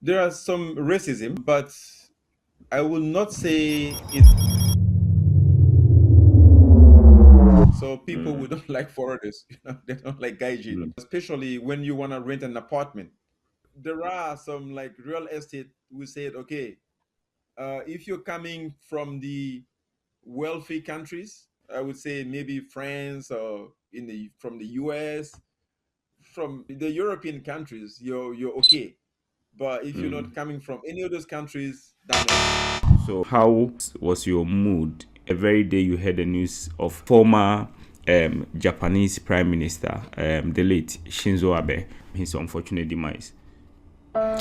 There are some racism, but I will not say it's so people who don't like foreigners, they don't like gaijin, especially when you want to rent an apartment. There are some like real estate who said, okay, if you're coming from the wealthy countries, I would say maybe France or from the US, from the European countries, you're okay. But if you're not coming from any of those countries, then no. So, how was your mood the very day you heard the news of former Japanese Prime Minister, the late Shinzo Abe, his unfortunate demise? Oh,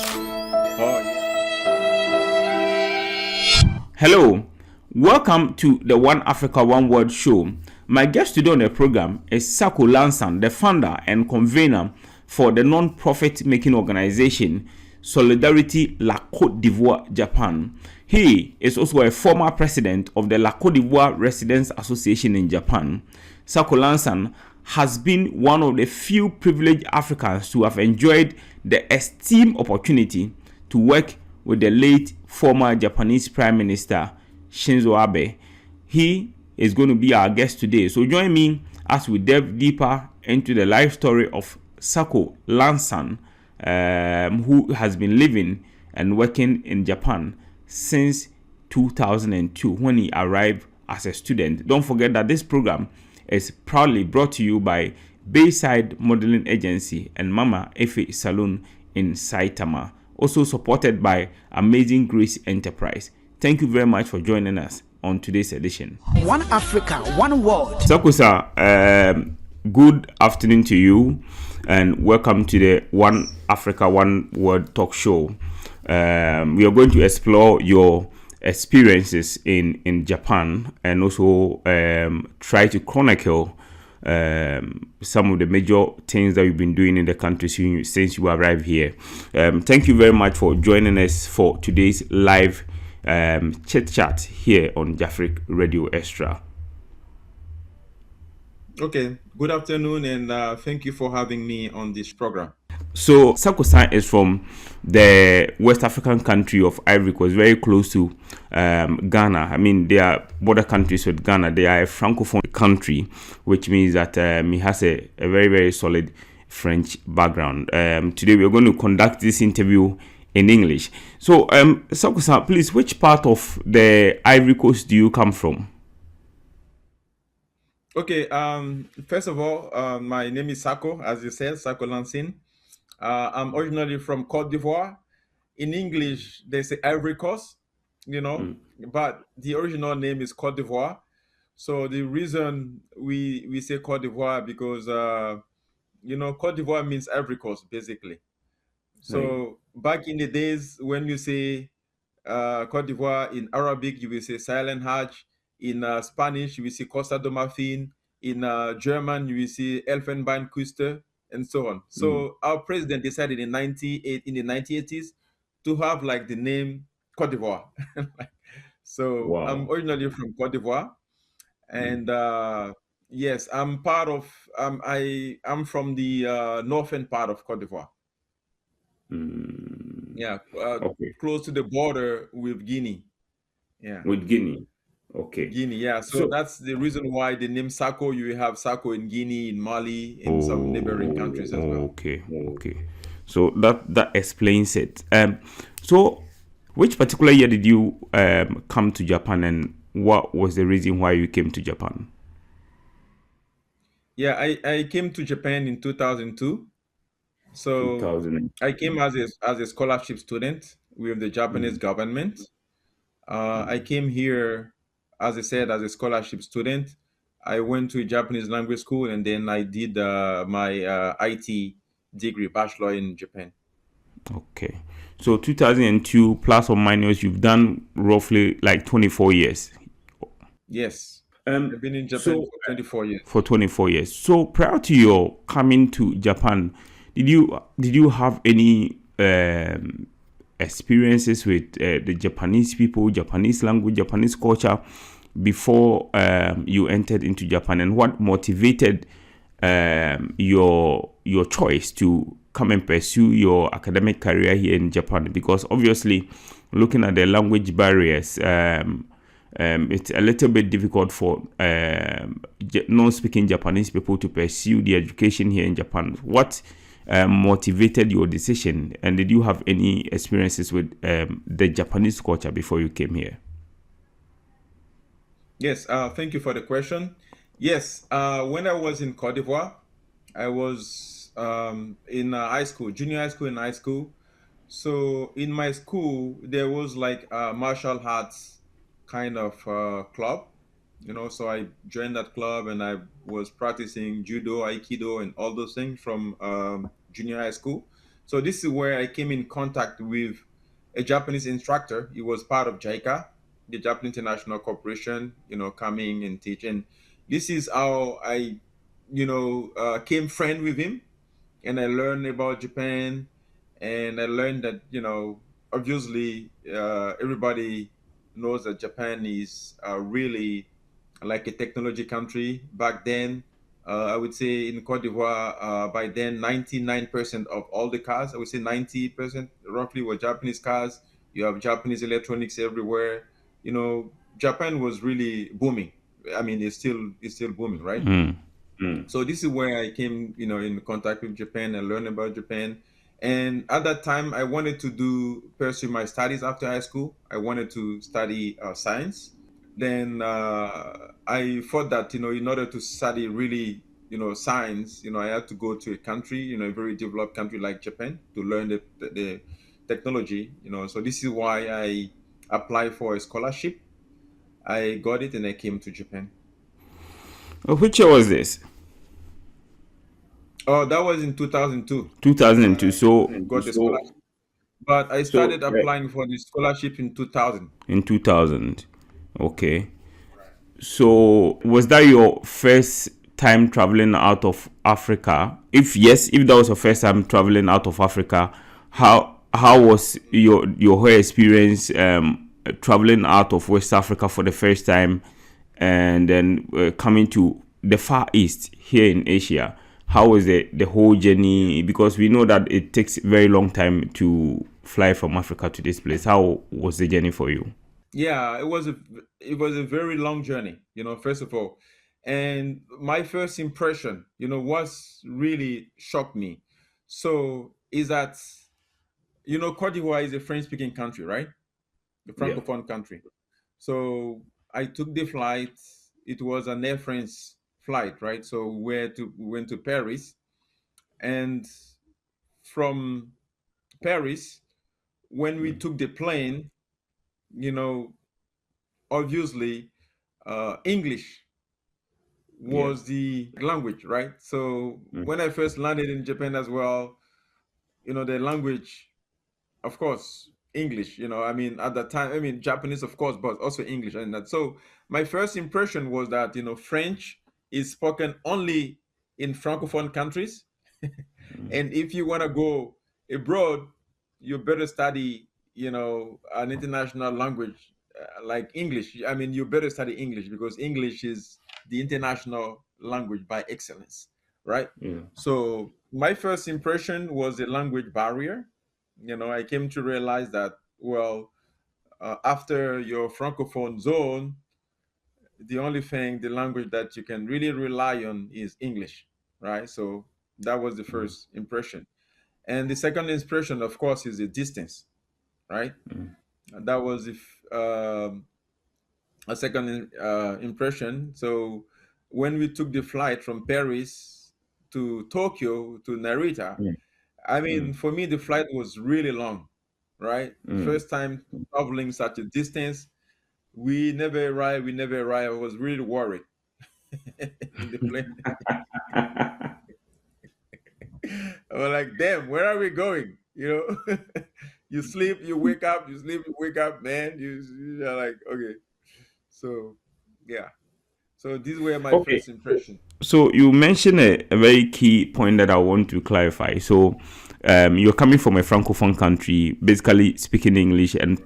yeah. Hello, welcome to the One Africa One World show. My guest today on the program is Sakho Lansan, the founder and convener for the non-profit making organization Solidarity La Côte d'Ivoire, Japan. He is also a former president of the La Côte d'Ivoire Residents Association in Japan. Sakho Lansan has been one of the few privileged Africans to have enjoyed the esteemed opportunity to work with the late former Japanese Prime Minister Shinzo Abe. He is going to be our guest today. So join me as we delve deeper into the life story of Sakho Lansan, who has been living and working in Japan since 2002 when he arrived as a student. Don't forget that this program is proudly brought to you by Bayside Modeling Agency and Mama Efe Saloon in Saitama, also supported by Amazing Grace Enterprise. Thank you very much for joining us on today's edition. One Africa, one world. Sakho sir, good afternoon to you and welcome to the One Africa One World talk show. We are going to explore your experiences in Japan and also try to chronicle some of the major things that you've been doing in the country since you arrived here. Thank you very much for joining us for today's live chit chat here on JafriQ Radio Extra. Okay. Good afternoon, and thank you for having me on this program. So Sakho-san is from the West African country of Ivorian, very close to Ghana. I mean, they are border countries with Ghana. They are a francophone country, which means that he has a very, very solid French background. Today we are going to conduct this interview in English. So Sakho-san, please, which part of the Ivory Coast do you come from? Okay. First of all, my name is Sakho, as you said, Sakho Lansin. I'm originally from Cote d'Ivoire. In English, they say Ivory Coast, but the original name is Cote d'Ivoire. So the reason we say Cote d'Ivoire because Cote d'Ivoire means Ivory Coast basically. So back in the days when you say Cote d'Ivoire in Arabic, you will say Silent Hatch. In Spanish, you will see Costa do Marfin. In German, you will see Elfenbeinküste, and so on. So our president decided in the 1980s to have like the name Cote d'Ivoire. So Wow. I'm originally from Cote d'Ivoire, and yes, I'm part of. I'm from the northern part of Cote d'Ivoire. Yeah, Okay. close to the border with Guinea. Yeah. With Guinea. Okay. Guinea, yeah. So that's the reason why the name Sakho, you have Sakho in Guinea, in Mali, in some neighboring countries as well. Okay. So that explains it. So which particular year did you come to Japan, and what was the reason why you came to Japan? Yeah, I came to Japan in 2002. So 2000. I came as a scholarship student with the Japanese government. I came here, as I said, as a scholarship student. I went to a Japanese language school, and then I did my IT degree, bachelor in Japan. Okay. So 2002 plus or minus, you've done roughly like 24 years. Yes. I've been in Japan for 24 years. For 24 years. So prior to your coming to Japan, did you have any experiences with the Japanese people, Japanese language, Japanese culture before you entered into Japan, and what motivated your choice to come and pursue your academic career here in Japan? Because obviously, looking at the language barriers, it's a little bit difficult for non-speaking Japanese people to pursue the education here in Japan. What motivated your decision, and did you have any experiences with the Japanese culture before you came here? Yes, thank you for the question. Yes, when I was in Cote d'Ivoire, I was in high school, junior high school and high school. So in my school, there was like a martial arts kind of club, so I joined that club and I was practicing judo, aikido, and all those things from junior high school. So this is where I came in contact with a Japanese instructor. He was part of JICA, the Japanese International Corporation, coming and teaching. This is how I, came friend with him, and I learned about Japan, and I learned that, obviously everybody knows that Japan is really like a technology country. Back then, I would say in Cote d'Ivoire, by then, 99% of all the cars, I would say 90% roughly, were Japanese cars. You have Japanese electronics everywhere. Japan was really booming. I mean, it's still booming, right? So this is where I came, in contact with Japan and learned about Japan. And at that time, I wanted to pursue my studies after high school. I wanted to study science. Then I thought that, in order to study really, science, I had to go to a country, a very developed country like Japan to learn the technology, So this is why I applied for a scholarship. I got it and I came to Japan. Which year was this? Oh, that was in 2002. 2002. So got the scholarship. But I started applying for the scholarship in 2000. In 2000. Okay. So was that your first time traveling out of Africa? If yes, if that was your first time traveling out of Africa, how was your whole experience traveling out of West Africa for the first time, and then coming to the Far East here in Asia? How was the whole journey? Because we know that it takes a very long time to fly from Africa to this place. How was the journey for you? Yeah, it was a very long journey, first of all. And my first impression, was really shocked me. So is that, Cote d'Ivoire is a French-speaking country, right? The Francophone country. So I took the flight. It was an Air France flight, right? So we went to Paris, and from Paris, when we took the plane, obviously English was the language, right? So when I first landed in Japan as well, the language, of course, English, I mean, at that time, Japanese, of course, but also English. And that, so my first impression was that, French is spoken only in Francophone countries. And if you want to go abroad, you better study, an international language like English. I mean, you better study English, because English is the international language by excellence, right? So my first impression was the language barrier. I came to realize that, well, after your Francophone zone, the only thing, the language that you can really rely on is English, right? So that was the first impression. And the second impression, of course, is the distance, right? And that was a second impression. So when we took the flight from Paris to Tokyo to Narita, I mean, for me, the flight was really long, right? First time traveling such a distance. We never arrived. I was really worried in the plane. I was like, damn, where are we going? You sleep, you wake up, you sleep, you wake up, man. You're like, okay. So, yeah. So these were my first impression. So you mentioned a very key point that I want to clarify. So you're coming from a Francophone country, basically speaking English and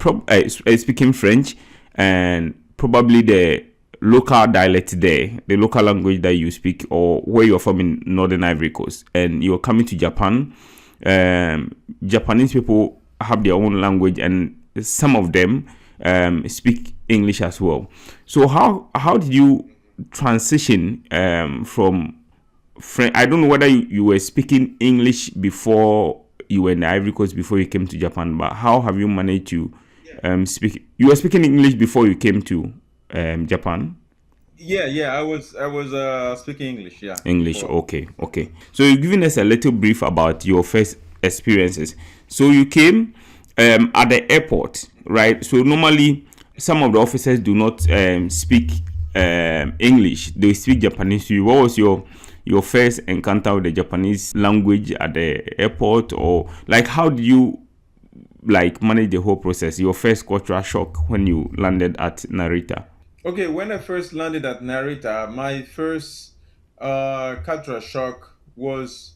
speaking French, and probably the local dialect there, the local language that you speak, or where you're from in Northern Ivory Coast, and you're coming to Japan Japanese people have their own language, and some of them speak English as well. So how did you transition from French? I don't know whether you were speaking English before you were in the Ivory Coast, before you came to Japan, but how have you managed to speak? You were speaking English before you came to Japan. Yeah. I was speaking English. Yeah, English, before. okay. So you're giving us a little brief about your first experiences. So you came at the airport, right? So normally some of the officers do not speak English; they speak Japanese to you. What was your first encounter with the Japanese language at the airport, or like how did you like manage the whole process? Your first cultural shock when you landed at Narita. Okay, when I first landed at Narita, my first cultural shock was,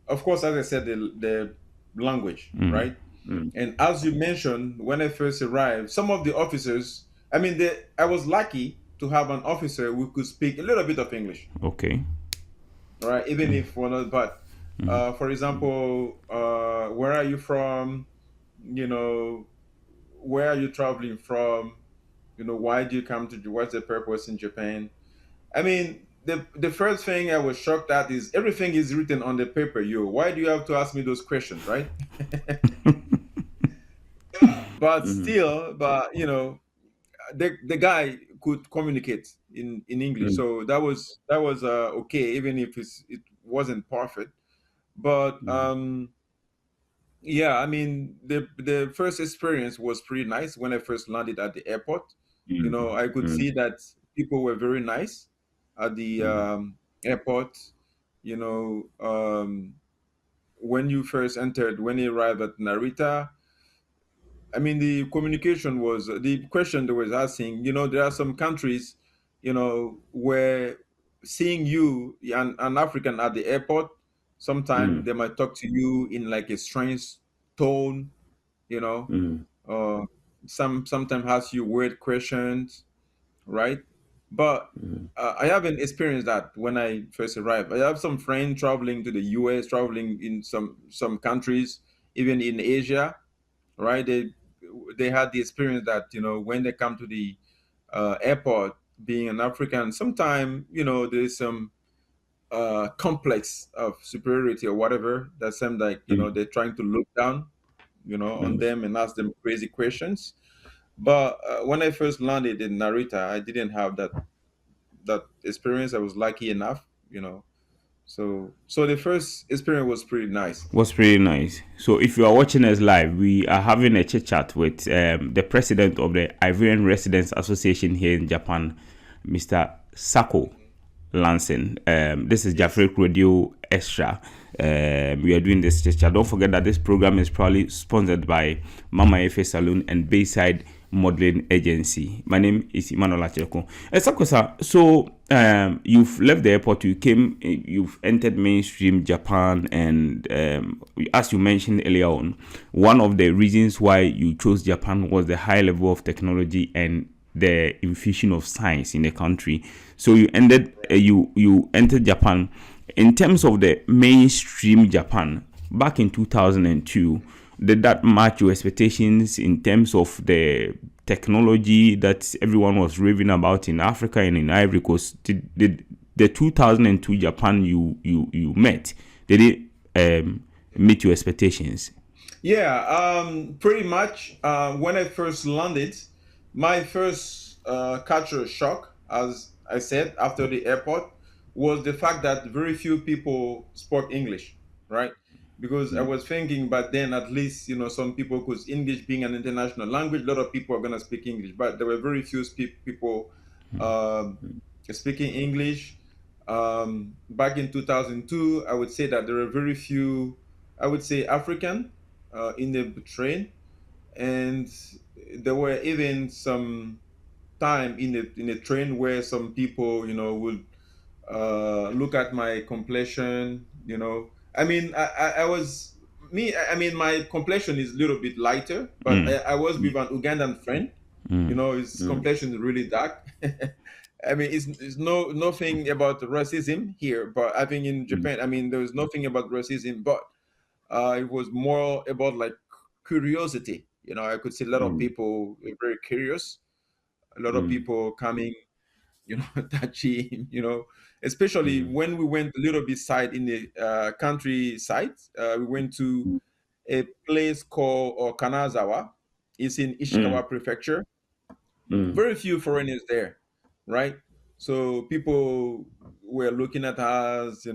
of course, as I said, the language, right? And as you mentioned, when I first arrived, some of the officers, I mean, I was lucky to have an officer who could speak a little bit of English, Okay. right? Even if we're not, but for example, where are you from? You know, where are you traveling from? Why do you come to, what's the purpose in Japan? I mean, the first thing I was shocked at is everything is written on the paper. Why do you have to ask me those questions, right? But still, the guy could communicate in English, so that was okay, even if it wasn't perfect. But yeah, I mean, the first experience was pretty nice when I first landed at the airport. I could see that people were very nice at the airport. You know, when you first entered, when you arrived at Narita, I mean, the communication was the question they was asking. There are some countries, where seeing you, an African at the airport, sometimes they might talk to you in like a strange tone, you know, uh, sometimes ask you weird questions, right? But I haven't experienced that when I first arrived. I have some friends traveling to the U.S., traveling in some countries, even in Asia, right? They had the experience that when they come to the airport, being an African, sometimes there's some complex of superiority or whatever that seems like they're trying to look down on them and ask them crazy questions. But when I first landed in Narita, I didn't have that experience. I was lucky enough, so the first experience was pretty nice. Was pretty nice. So if you are watching us live, we are having a chit chat with the president of the Ivorian Residents Association here in Japan, Mr. Sakho Lansing. This is Yes. JafriQ Radio Extra. We are doing this chit chat. Don't forget that this program is probably sponsored by Mama Efe Saloon and Bayside Modeling Agency. My name is Emmanuel Akyereko. So you've left the airport, you've entered mainstream Japan, and as you mentioned earlier on, one of the reasons why you chose Japan was the high level of technology and the infusion of science in the country. So you entered Japan. In terms of the mainstream Japan, back in 2002, did that match your expectations in terms of the technology that everyone was raving about in Africa and in Ivory Coast? Did the 2002 Japan you met, did it meet your expectations? Yeah, pretty much. When I first landed, my first cultural shock, as I said, after the airport, was the fact that very few people spoke English, right? Because I was thinking, but then at least, some people, because English being an international language, a lot of people are going to speak English, but there were very few people um, speaking English. Back in 2002, I would say that there were very few, I would say, African in the train, and there were even some time in the train where some people, would look at my complexion. I mean, I was me. I mean, my complexion is a little bit lighter, but I was with an Ugandan friend. His complexion is really dark. I mean, it's nothing about racism here, but I think in Japan, I mean, there was nothing about racism, but It was more about like curiosity. I could see a lot of mm, people were very curious, a lot of mm, people coming, touching, especially when we went a little bit side in the countryside. We went to a place called Kanazawa. It's in mm, Ishikawa Prefecture. mm, Very few foreigners there, right? So people were looking at us,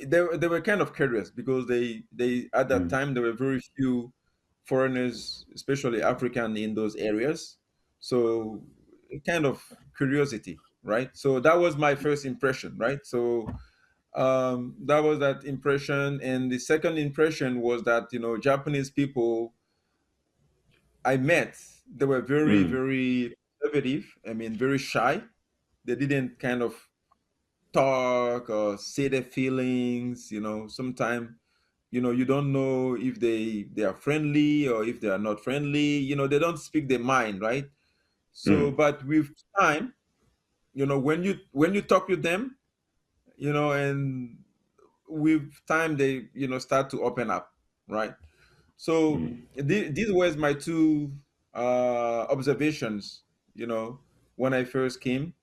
they were kind of curious because they at that mm, time there were very few foreigners, especially African, in those areas. So kind of curiosity, right? So that was my first impression, right? So that was that impression, and the second impression was that Japanese people I met, they were very mm, very conservative. I mean, very shy. They didn't kind of talk or say their feelings. Sometimes you don't know if they are friendly or if they are not friendly. They don't speak their mind, right? So mm, but with time, when you talk with them, and with time they start to open up, right? So these were my two observations, when I first came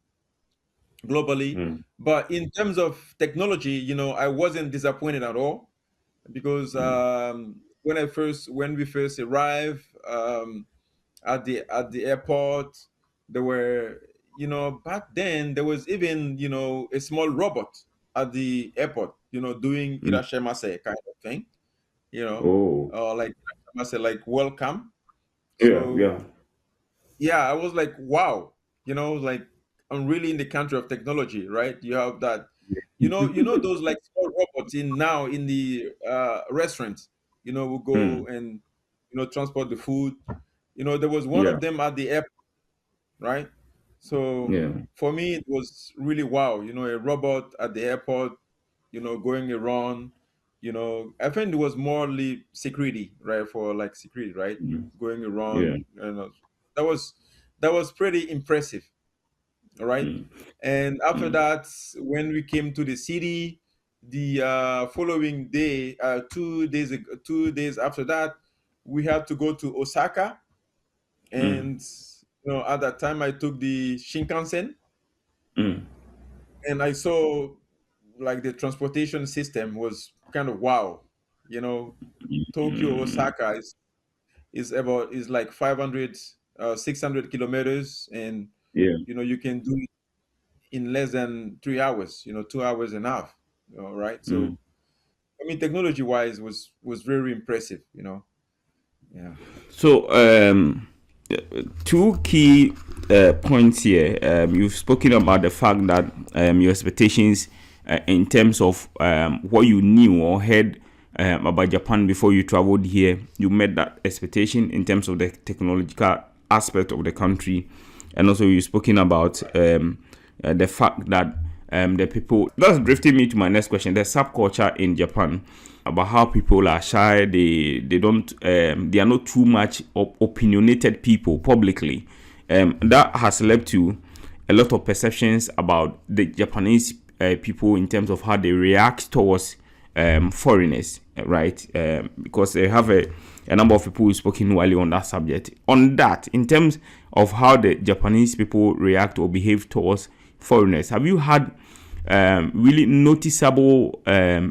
globally. mm, But in terms of technology, I wasn't disappointed at all, because when we first arrived, at the airport, there were, back then there was even, a small robot at the airport, doing mm. irashimase kind of thing, Oh, like irashimase, like welcome. yeah, So yeah. yeah, I was like, wow, like I'm really in the country of technology, right? You have that, those like small robots in now in the restaurants, will go Mm, and transport the food. There was one yeah, of them at the airport, right? So yeah. for me, it was really wow, a robot at the airport, going around. I think it was morely security, right? For like security, right? Mm, Going yeah. around, that was that was pretty impressive, all right. Mm, And after mm, that, when we came to the city, the following day, 2 days after that, we had to go to Osaka. mm, And at that time I took the Shinkansen, mm, and I saw like the transportation system was kind of wow. Tokyo mm, Osaka is like 500 600 kilometers, and yeah. you can do it in less than 3 hours, 2 hours and a half. Right. Mm. So I mean, technology wise was very impressive. Yeah. So, two key points here. You've spoken about the fact that your expectations in terms of what you knew or heard about Japan before you traveled here, you met that expectation in terms of the technological aspect of the country, and also you've spoken about the fact that the people. That's drifting me to my next question. The subculture in Japan, about how people are shy. They don't they are not too much opinionated people publicly. That has led to a lot of perceptions about the Japanese people in terms of how they react towards foreigners, right? Because they have a number of people who spoken earlier on that subject. On that, in terms of how the Japanese people react or behave towards foreigners, have you had really noticeable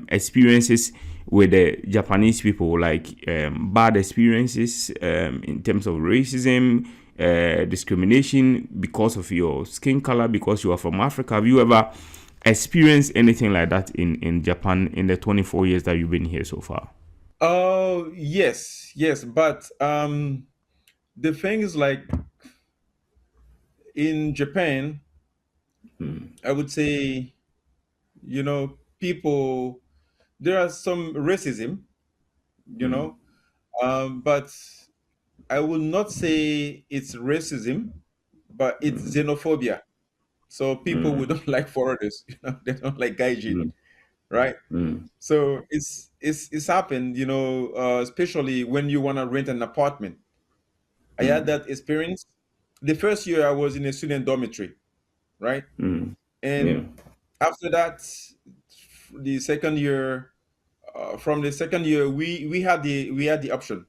experiences with the Japanese people, like bad experiences in terms of racism, discrimination because of your skin color, because you are from Africa? Have you ever experienced anything like that in Japan in the 24 years that you've been here so far? Oh, yes, yes. But the thing is, like, in Japan, I would say, people, there are some racism, but I will not say it's racism, but it's xenophobia. So people who Mm, don't like foreigners, they don't like gaijin, mm, right? mm, So it's happened, especially when you want to rent an apartment. I had mm, that experience. The first year I was in a student dormitory, right? mm, And yeah. after that, the second year, from the second year, we had the option,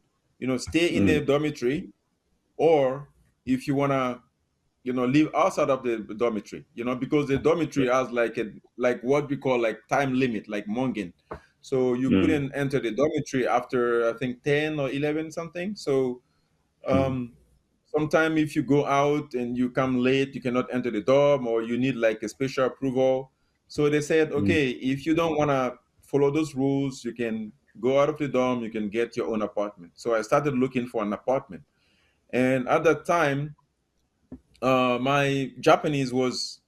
stay in the dormitory, or if you wanna, live outside of the dormitory, because the dormitory has like what we call like time limit, like mongin. So you couldn't enter the dormitory after, I think, 10 or 11 something. So um sometime if you go out and you come late, you cannot enter the dorm, or you need like a special approval. So they said, okay, if you don't want to follow those rules, you can go out of the dorm, you can get your own apartment. So I started looking for an apartment. And at that time, my Japanese was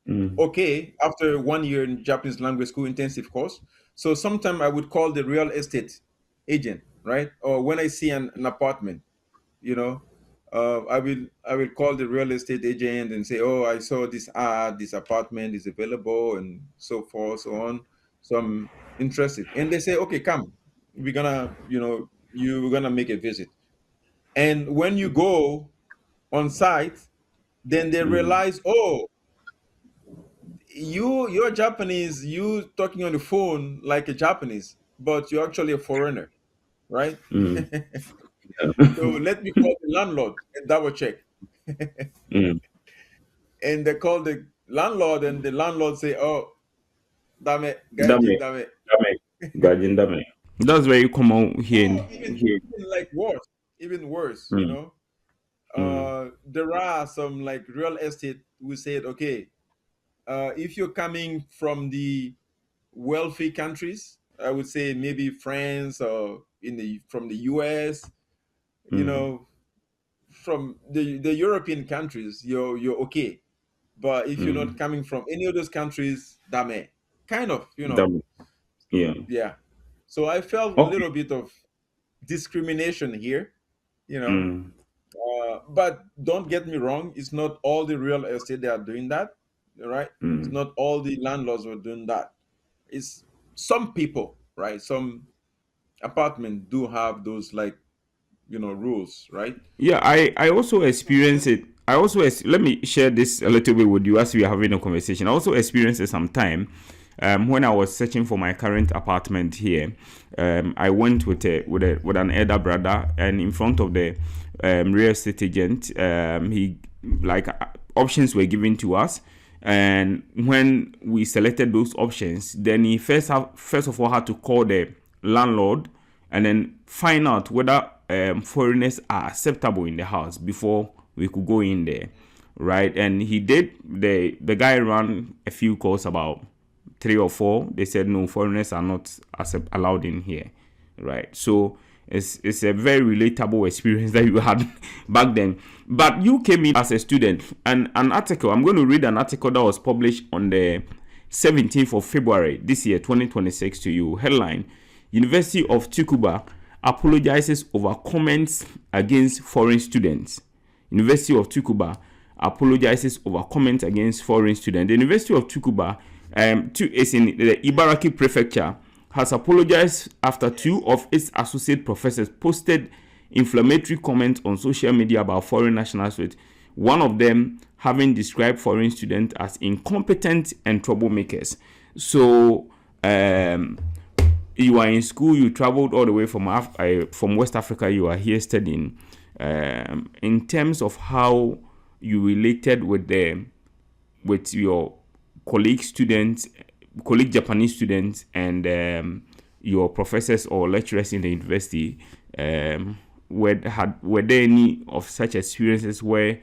okay after 1 year in Japanese language school intensive course. So sometime I would call the real estate agent, right? Or when I see an apartment, you know I will call the real estate agent and say, oh, I saw this ad, this apartment is available, and so forth, so on. So I'm interested, and they say, okay, come, we're gonna, you're gonna make a visit. And when you go on site, then they realize, oh, you're Japanese, you talking on the phone like a Japanese, but you're actually a foreigner, right? So let me call the landlord and double check. And they call the landlord, and the landlord say, oh, dame, gajin, Dame, dame. dame, Guardian dame. That's very common here. Oh, even like worse, even worse, there are some like real estate who said, okay, if you're coming from the wealthy countries, I would say maybe France, or from the US, you know, from the European countries, you're okay. But if you're not coming from any of those countries, dame, kind of, Dame. Yeah. yeah. So I felt a Okay. little bit of discrimination here, you know. But don't get me wrong, it's not all the real estate they are doing that, right? It's not all the landlords who are doing that. It's some people, right? Some apartment do have those, like, rules, right? Yeah, I also experience it. Let me share this a little bit with you as we are having a conversation. I also experienced it sometime when I was searching for my current apartment here. I went with an elder brother, and in front of the real estate agent, he like options were given to us. And when we selected those options, then he first of all had to call the landlord and then find out whether foreigners are acceptable in the house before we could go in there, right? And he did. The guy ran a few calls, about 3 or 4. They said no, foreigners are not allowed in here, right? So it's a very relatable experience that you had back then. But you came in as a student, and an article. I'm going to read an article that was published on the 17th of February this year, 2026, to you. Headline: University of Tsukuba apologizes over comments against foreign students. University of Tsukuba apologizes over comments against foreign students. The University of Tsukuba is in the Ibaraki Prefecture, has apologized after 2 of its associate professors posted inflammatory comments on social media about foreign nationals, with one of them having described foreign students as incompetent and troublemakers. So you are in school, you traveled all the way from West Africa, you are here studying. In terms of how you related with your colleague Japanese students, and your professors or lecturers in the university, were there any of such experiences where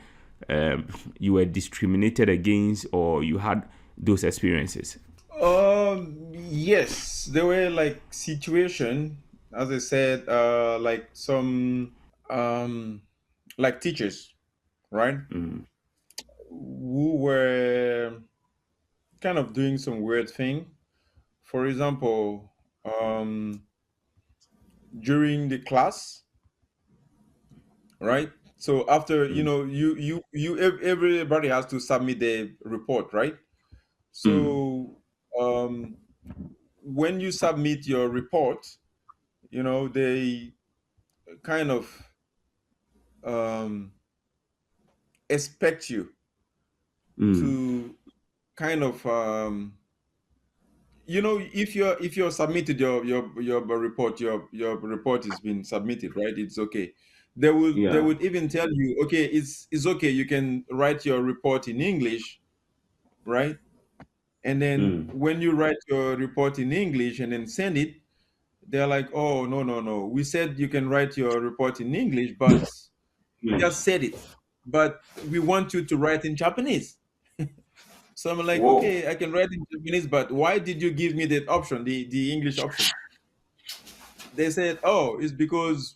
you were discriminated against, or you had those experiences? Yes, there were like situation, as I said, like some like teachers, right? Who were kind of doing some weird thing. For example, during the class, right? So after, everybody has to submit the report, right? So when you submit your report, they kind of um, expect you to kind of if you're submitted your report, your report has been submitted, right? It's okay. They Yeah. would even tell you, okay, it's okay, you can write your report in English, right? And then Mm. when you write your report in English and then send it, they're like, oh, no, no, no, we said you can write your report in English, but you Mm. just said it, but we want you to write in Japanese. So I'm like, Whoa. okay, I can write in Japanese, but why did you give me that option, the English option? They said, oh, it's because,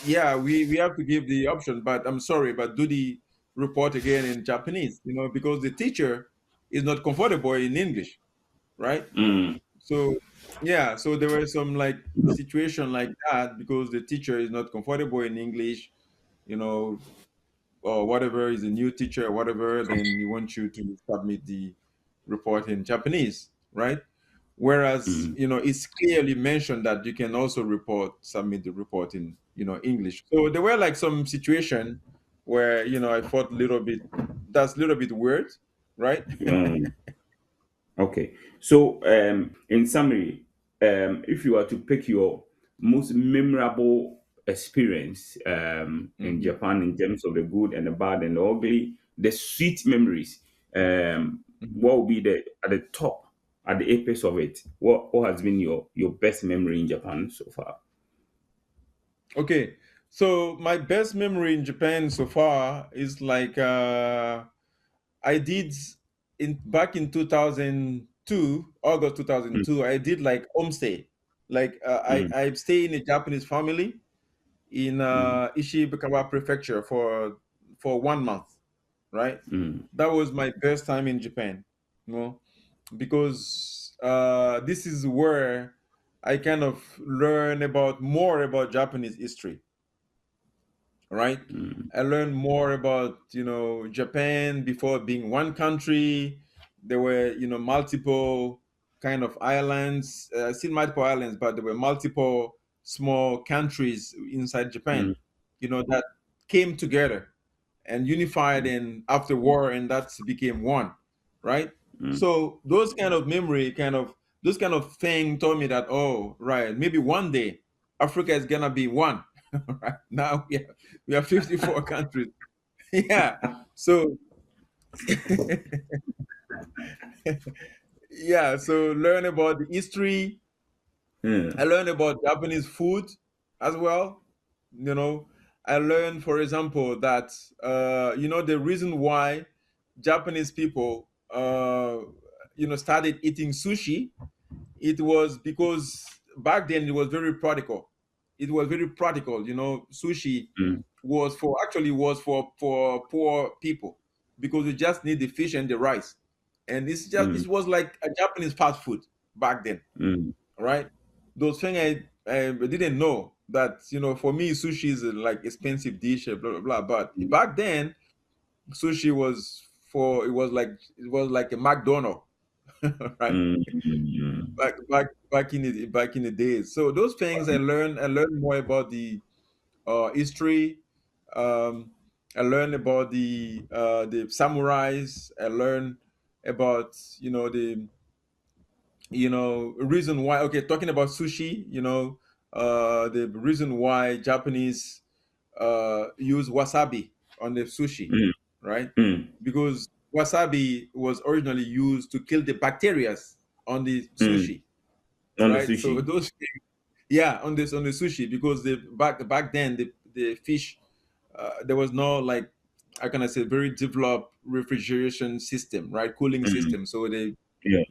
yeah, we have to give the option, but I'm sorry, but do the report again in Japanese, because the teacher is not comfortable in English, right? Mm. So yeah, so there were some like situation like that because the teacher is not comfortable in English, you know, or whatever, is a new teacher or whatever, then he wants you to submit the report in Japanese, right? Whereas, Mm. it's clearly mentioned that you can also submit the report in, English. So there were like some situation where, I thought a little bit, that's a little bit weird, right? Um, okay. So, in summary, if you were to pick your most memorable experience in Mhm, Japan in terms of the good and the bad and the ugly, the sweet memories, mhm. what will be the at the top, at the apex of it? What has been your best memory in Japan so far? Okay. So my best memory in Japan so far is like I did in back in 2002, August Mm. 2002, I did like homestay. Like Mm. I stay in a Japanese family in Mm. Ishikawa Prefecture for 1 month, right? Mm. That was my best time in Japan, because this is where I kind of learn about more about Japanese history, right? Mm. I learned more about, Japan before being one country. There were, multiple kind of islands, still multiple islands, but there were multiple small countries inside Japan, Mm. that came together and unified and after war, and that became one, right? Mm. So those kind of memory, those kind of thing told me that, oh, right, maybe one day Africa is gonna be one. Right now we have 54 countries. Yeah. So yeah, so learn about the history. I Mm. learned about Japanese food as well. You know, I learned, for example, that the reason why Japanese people started eating sushi, it was because back then it was very practical. It was very practical. Sushi Mm. was for poor people because you just need the fish and the rice, and Mm. it was like a Japanese fast food back then, Mm. right? Those things I didn't know that, for me sushi is like expensive dish, blah blah blah. But back then sushi it was like a McDonald's, right? Mm. Mm. Back in the days. So those things I learned more about the history. Um, I learned about the samurais. I learned about the reason why. Okay, talking about sushi. The reason why Japanese use wasabi on the sushi, Mm. right? Mm. Because wasabi was originally used to kill the bacteria on the Mm. sushi, On the right? So sushi. those, yeah, on the sushi, because the back then the fish, there was no, like, how can I say, very developed refrigeration system, right? Cooling Mm. system. So Yeah. they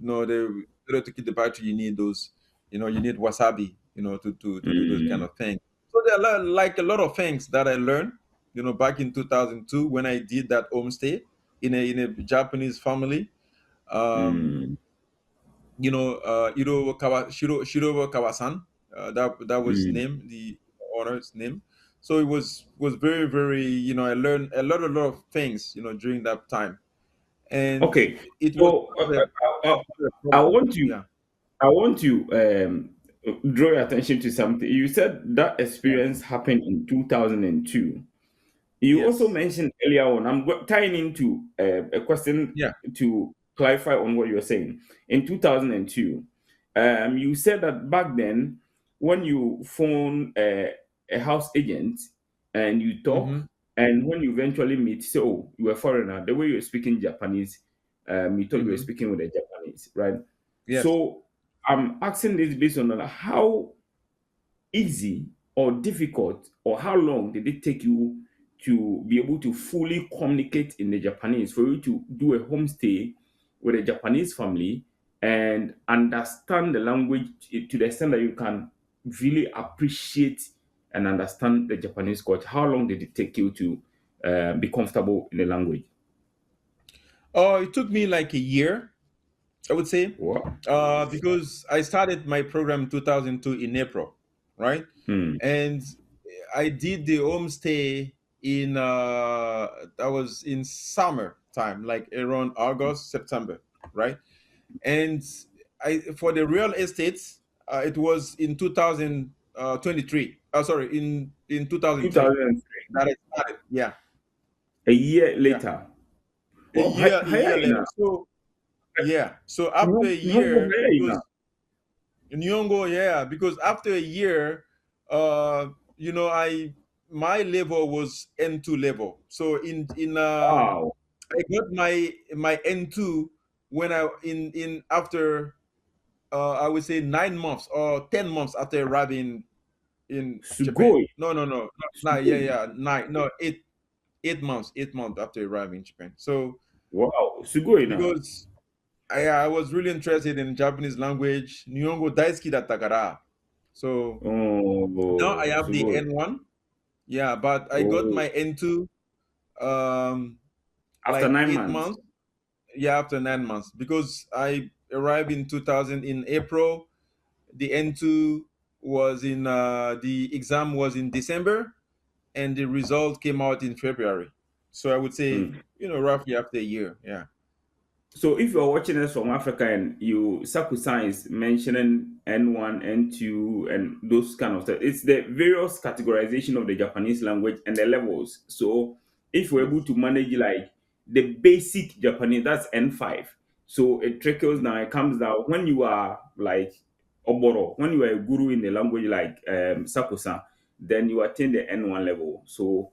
in order to keep the battery, you need those, you need wasabi, to do those kind Mm. of things. So there are like a lot of things that I learned, back in 2002 when I did that homestay in a Japanese family. Um, Mm. Shiro Kawasan. That was his Mm. name, the owner's name. So it was very, very. I learned a lot of things. During that time, and Okay. it was So part of the, I, I problem. want to Yeah. I want to draw your attention to something. You said that experience Yes. happened in 2002. You also Yes. mentioned earlier on, tying into a question Yeah. to clarify on what you were saying. In 2002, you said that back then, when you phone a house agent and you talk, Mm-hmm. and when you eventually meet, say, oh, you're a foreigner, the way you're speaking Japanese, you thought you were Mm-hmm. speaking with a Japanese, right? Yes. So I'm asking this based on that. How easy or difficult, or how long did it take you to be able to fully communicate in the Japanese, for you to do a homestay with a Japanese family and understand the language to the extent that you can really appreciate and understand the Japanese culture? How long did it take you to be comfortable in the language? Oh, it took me like a year, I would say, Wow. because I started my program in 2002 in April, right? Hmm. And I did the homestay in that was in summer time, like around August, September, right? And I for the real estates, it was in 2023. Sorry, in 2003 2003, that I started. Yeah, a year yeah, later. Well, a year later. So yeah, so after a year, because Nyongo, yeah, because after a year, uh, I my level was N2 level. So wow. I got my N2 when I in after I would say 9 months or 10 months after arriving in Japan. Sugoi. No, yeah, Sugoi. yeah, nine, no, 8 months, 8 months after arriving in Japan. So Wow. Sugoi na. because I was really interested in Japanese language, Nihongo daisuki datta. So now I Oh, have the sugoi. N1. Yeah, but I got Oh, my N2 um after like 9 months. 8 months. Yeah, after 9 months because I arrived in 2000 in April. The N2 was in the exam was in December and the result came out in February. So I would say, Mm. roughly after a year. Yeah. So if you're watching us from Africa and you Sakusan is mentioning N1, N2, and those kind of stuff, it's the various categorization of the Japanese language and the levels. So if we're able Yes. to manage like the basic Japanese, that's N5. So it trickles down, it comes down when you are like Oboro, when you are a guru in the language like Sakusan, then you attain the N1 level. So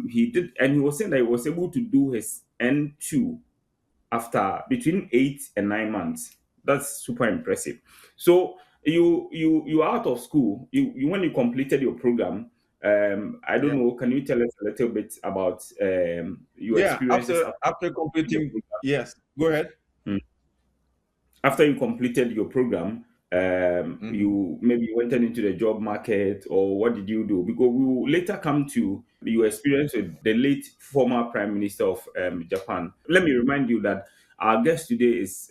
he did, and he was saying that he was able to do his N2 after between 8 and 9 months. That's super impressive. So you are out of school. You when you completed your program. I don't Yeah. know. Can you tell us a little bit about your Yeah. experiences After after the completing, program? yes. Go ahead. After you completed your program, Hmm. you maybe went into the job market, or what did you do? Because we will later come to your experience with the late former Prime Minister of Japan. Let me remind you that our guest today is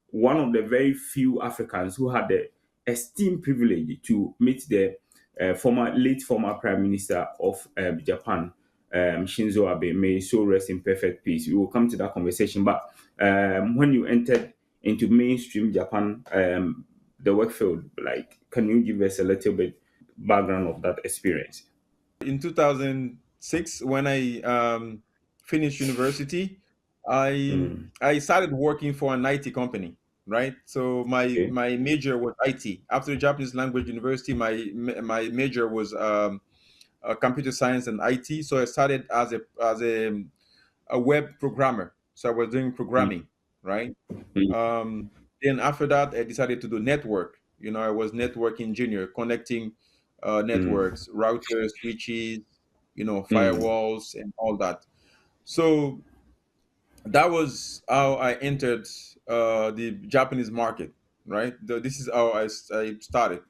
one of the very few Africans who had the esteemed privilege to meet the late former Prime Minister of Japan, Shinzo Abe. May his soul rest in perfect peace. We will come to that conversation. But when you entered into mainstream Japan, the work field, like, can you give us a little bit background of that experience? In 2006, when I finished university, I Mm, I started working for an IT company, right? So my okay. my major was IT. After Japanese language university, my major was computer science and IT. So I started as a web programmer. So I was doing Mm, programming, right? mm, Um, then after that, I decided to do network. I was network engineer, connecting mm, networks, routers, switches, mm, firewalls, and all that. So that was how I entered the Japanese market, right? This is how I started.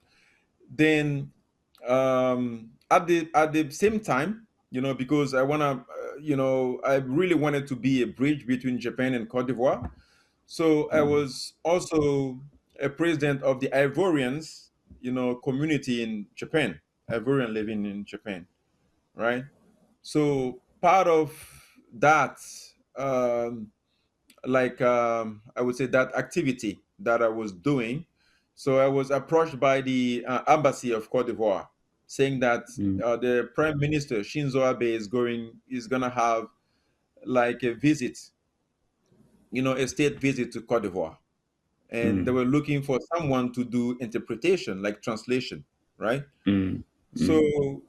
Then at the same time, because I really wanted to be a bridge between Japan and Cote d'Ivoire. So I mm, was also a president of the Ivorians, community in Japan, Ivorian living in Japan, right? So part of that, um, I would say that activity that I was doing. So I was approached by the embassy of Cote d'Ivoire, saying that mm, the Prime Minister Shinzo Abe is gonna have like a visit a state visit to Cote d'Ivoire, and they were looking for someone to do interpretation, like translation, right? Mm. So Mm.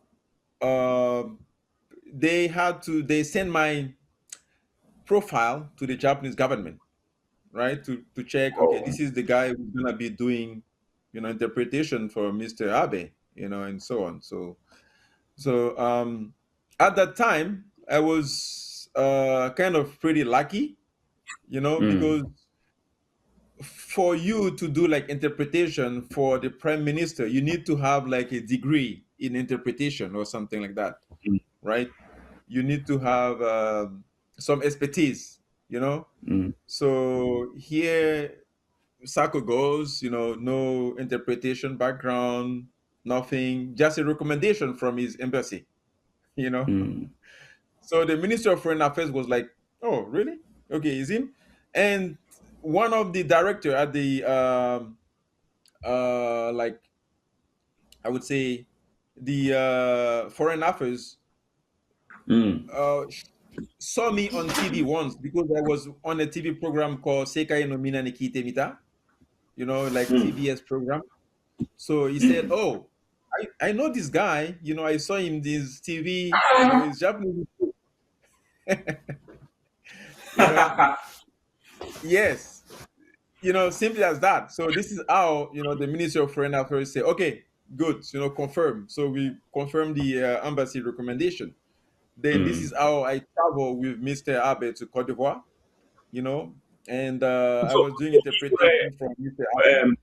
uh, they sent my profile to the Japanese government, right? To check, okay, Oh. this is the guy who's gonna be doing, interpretation for Mr. Abe, and so on. So at that time, I was kind of pretty lucky, Mm. because for you to do like interpretation for the prime minister, you need to have like a degree in interpretation or something like that, Mm. right? You need to have some expertise, you know. Mm. So here Sako goes, no interpretation background, nothing, just a recommendation from his embassy, you know. Mm. So the Minister of Foreign Affairs was like, "Oh, really? Okay, is him?" And one of the director at the like, I would say, the Foreign Affairs Mm. uh, saw me on TV once because I was on a TV program called Sekai no Mina ni Kite Mita, like Mm. TBS program. So he said, "Oh, I know this guy. I saw him this TV. He's Japanese. You know, yes. Simply as that. So this is how the Ministry of Foreign Affairs say, okay, good. Confirm. So we confirm the embassy recommendation. Then this is Mm. how I travel with Mr. Abe to Cote d'Ivoire. You know, and I So, was doing interpretation from Mr. Abe. um,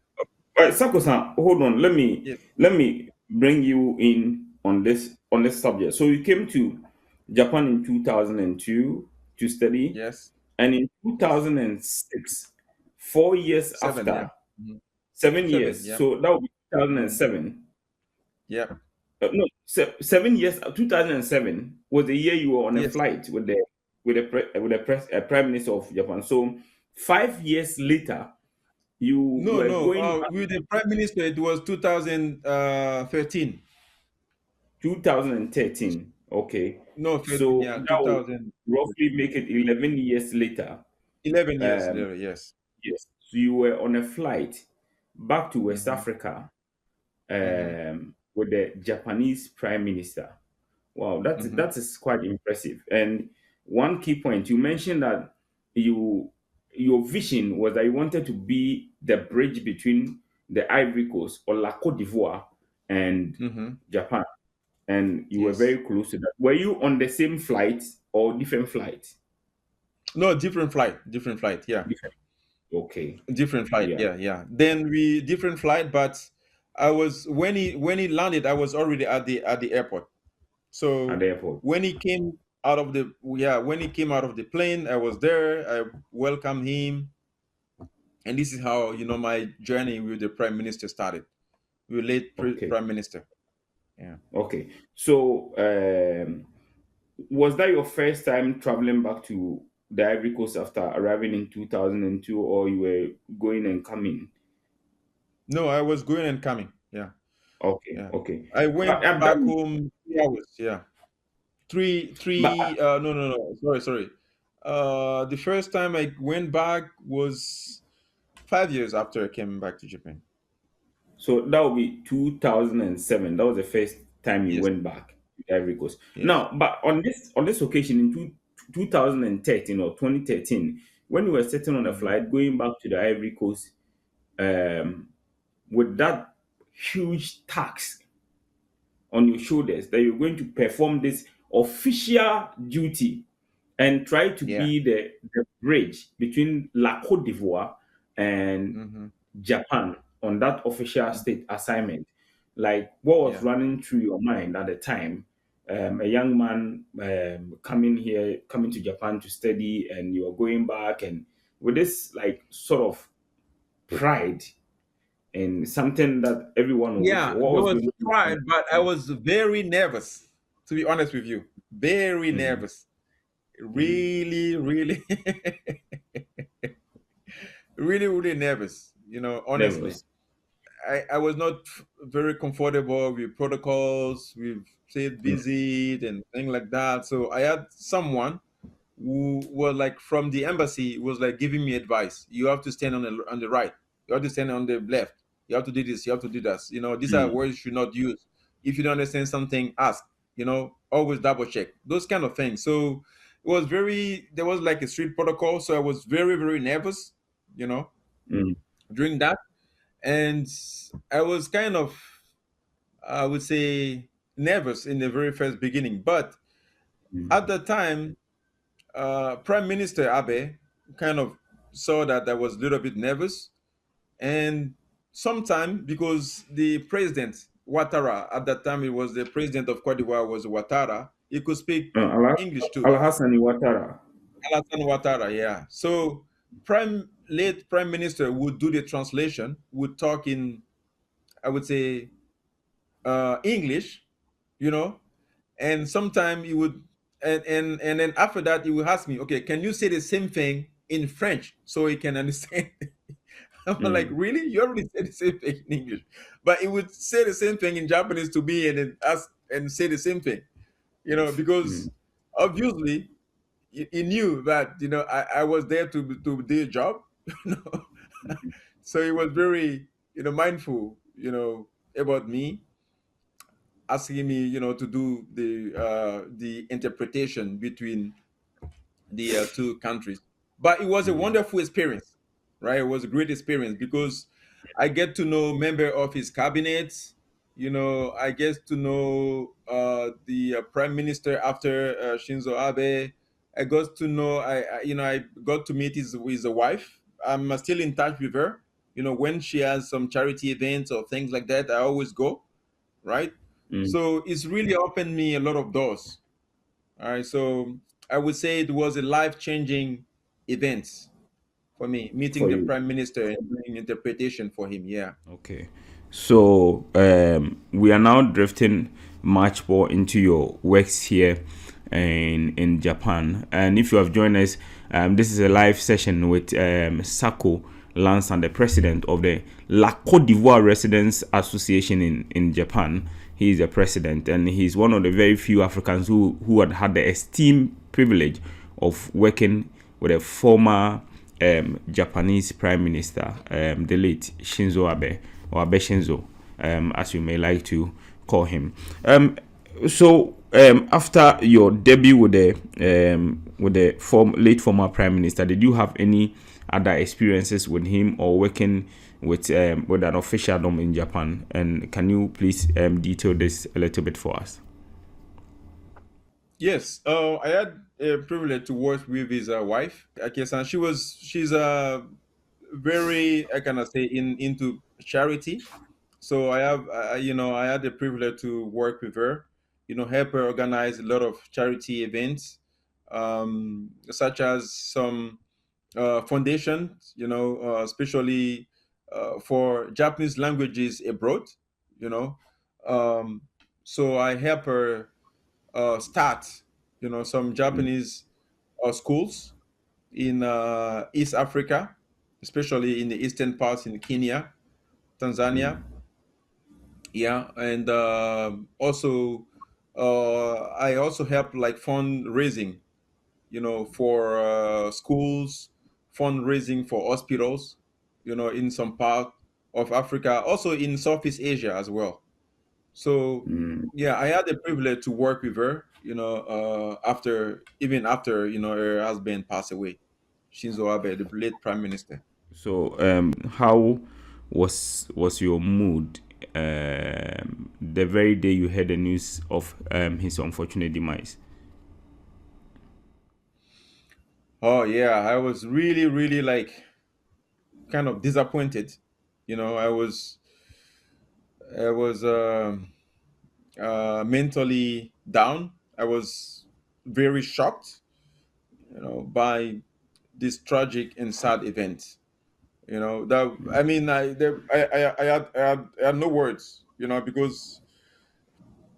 Sako-san, hold on. Yes, Let me bring you in on this subject. So you came to Japan in 2002 to study, yes, and in yes. 2006, 4 years 7, yeah. after, Mhm. 7 years. 7, yeah. So that would be Mhm. 2007. Yeah. No, 7 years. 2007 was the year you were on a Yes. flight with the prime minister of Japan. So 5 years later, you No, were no. going back. With the prime minister, it was 2013. 2013. Okay. No, 13. So Yeah, that would 2000. roughly make it 11 years later. 11 years Um, later. Yes. yes. So you were on a flight back to West Mm-hmm. Africa Mm-hmm. with the Japanese Prime Minister. Wow, Mm-hmm. that is quite impressive. And one key point, you mentioned that you your vision was that you wanted to be the bridge between the Ivory Coast or La Côte d'Ivoire and Mm-hmm. Japan. And you were Yes. very close to that. Were you on the same flight or different flight? No, different flight. Different flight. Yeah. Different. Okay. Different flight. Yeah. Yeah. Yeah. Then we different flight, but I was when he landed, I was already at the airport. At So the airport. when he came when he came out of the plane, I was there. I welcomed him, and this is how my journey with the prime minister started. With late Okay. prime minister. Yeah. Okay. So was that your first time traveling back to the Ivory Coast after arriving in 2002, or you were going and coming? No, I was going and coming. Yeah. Okay, Yeah. okay. I went That back home 3 hours. Yeah. but No, no, no. Sorry, sorry. The first time I went back was 5 years after I came back to Japan. so that would be 2007. That was the first time you Yes. went back to the Ivory Coast. Yes. Now, but on this occasion in 2013 or 2013, when you were sitting on a Hmm. flight going back to the Ivory Coast, um, with that huge tax on your shoulders that you're going to perform this official duty and try to Yeah. be the bridge between La Cote d'Ivoire and Hmm. Japan on that official state assignment. Like, what was Yeah. running through your mind at the time? A young man coming to Japan to study, and you are going back, and with this like sort of pride and something that everyone will wish for. Yeah. What There was was going on? pride, but I was very nervous, to be honest with you. Very Mm, nervous. mm, Really, really, really, really nervous, honestly. nervous. I was not very comfortable with protocols, with said Mm, visit and things like that. So I had someone, who was like from the embassy, was like giving me advice. You have to stand on the right. You have to stand on the left. You have to do this. You have to do that. These are Mm, words you should not use. If you don't understand something, ask. Always double check those kind of things. So it was very. There was like a strict protocol. So I was very very nervous. You know, mm, during that, and I was kind of, I would say, nervous in the very first beginning. But at the time, Prime Minister Abe kind of saw that I was a little bit nervous, and sometime because the president Ouattara, at that time it was the president of Cote d'Ivoire, was Ouattara, he could speak English too. Alhassani Ouattara. Alassane Ouattara, yeah. So late Prime Minister would do the translation, would talk in, I would say, English, you know, and sometime he would, and then after that he would ask me, okay, can you say the same thing in French so he can understand? I'm like, Mm, really? You already said the same thing in English, but he would say the same thing in Japanese to me, and then ask and say the same thing, because mm, obviously he knew that I was there to do a job, you know. So he was very mindful, about me, asking me, to do the interpretation between the two countries. But it was a mm, wonderful experience, right? It was a great experience because I get to know member of his cabinet. I get to know the prime minister after Shinzo Abe. I got to know, I got to meet his wife. I'm still in touch with her. When she has some charity events or things like that, I always go, right? mm. So it's really opened me a lot of doors. All right, so I would say it was a life-changing event for me, meeting For the you. prime minister and doing interpretation for him. Yeah. Okay. So we are now drifting much more into your works here in Japan. And if you have joined us, this is a live session with Sakho Lansan, the president of the La Côte d'Ivoire Residents Association in Japan. He is the president, and he's one of the very few Africans who had the esteemed privilege of working with a former Japanese Prime Minister, the late Shinzo Abe, or Abe Shinzo, as you may like to call him. After your debut with the late former Prime Minister, did you have any other experiences with him or working with an officialdom in Japan? And can you please detail this a little bit for us? Yes. I had a privilege to work with his wife, Akyereko. She's very, I cannot say, into charity. So I had the privilege to work with her, help her organize a lot of charity events, such as some foundation, especially for Japanese languages abroad, you know. Um, so I help her start, some Mm, Japanese schools in East Africa, especially in the eastern parts in Kenya, Tanzania. mm, Yeah, and also I also help like fundraising, for schools, fundraising for hospitals, in some part of Africa, also in Southeast Asia as well. So mm. yeah, I had the privilege to work with her, after her husband passed away, Shinzo Abe, the late prime minister. So, how was your mood the very day you heard the news of his unfortunate demise? Oh yeah, I was really, really like kind of disappointed. I was mentally down. I was very shocked, by this tragic and sad event. That I mean, I had no words, because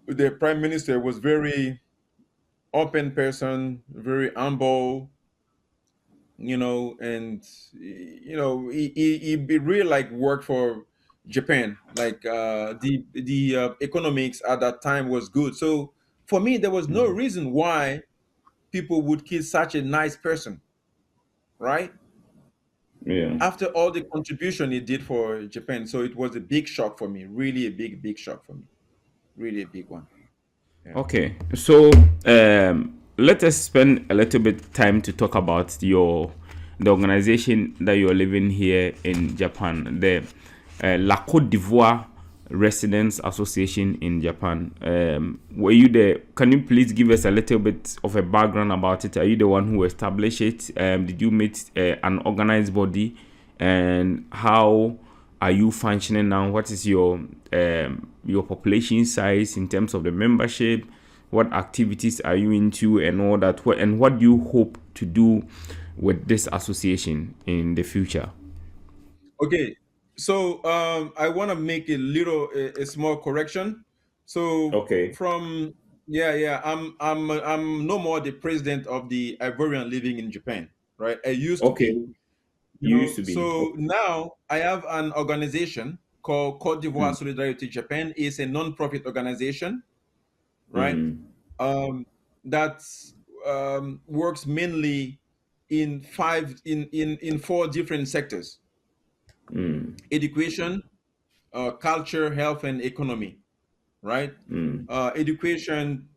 the prime minister was very open person, very humble, and he really like worked for Japan. Like the economics at that time was good. So for me, there was no reason why people would kill such a nice person, right? Yeah. After all the contribution he did for Japan. So it was a big shock for me, really a big shock for me, really a big one. Yeah. Okay, so let us spend a little bit time to talk about the organization that you're living here in Japan, the La Côte d'Ivoire Residents Association in Japan. Were you there? Can you please give us a little bit of a background about it? Are you the one who established it? Did you meet an organized body? And how are you functioning now? What is your population size in terms of the membership? What activities are you into and all that? And what do you hope to do with this association in the future? Okay. So I want to make a small correction. So Okay. from yeah, I'm no more the president of the Ivorian living in Japan, right? I used to Okay. be, You used to be. So now I have an organization called Côte d'Ivoire Mm, Solidarity Japan. It's a non-profit organization, right? mm, Um, that works mainly in four different sectors: mm, education, culture, health, and economy, right? mm, Education,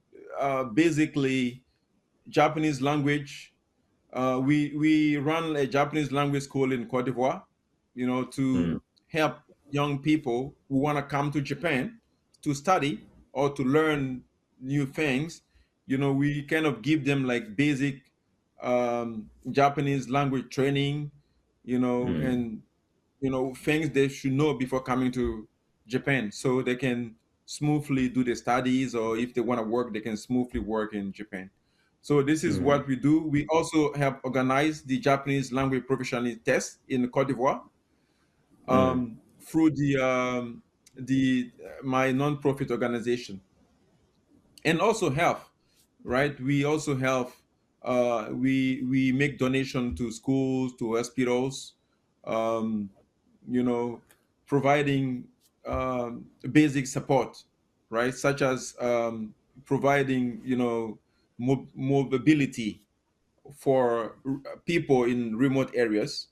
basically Japanese language. We run a Japanese language school in Cote d'Ivoire, to mm, help young people who want to come to Japan to study or to learn new things. We kind of give them like basic Japanese language training, mm, and things they should know before coming to Japan, so they can smoothly do the studies, or if they want to work, they can smoothly work in Japan. So this is mm, what we do. We also help organize the Japanese language proficiency test in Cote d'Ivoire, mm, through the my non-profit organization, and also health, right? We also help. We make donation to schools, to hospitals, um, providing basic support, right? Such as providing, mobility for people in remote areas,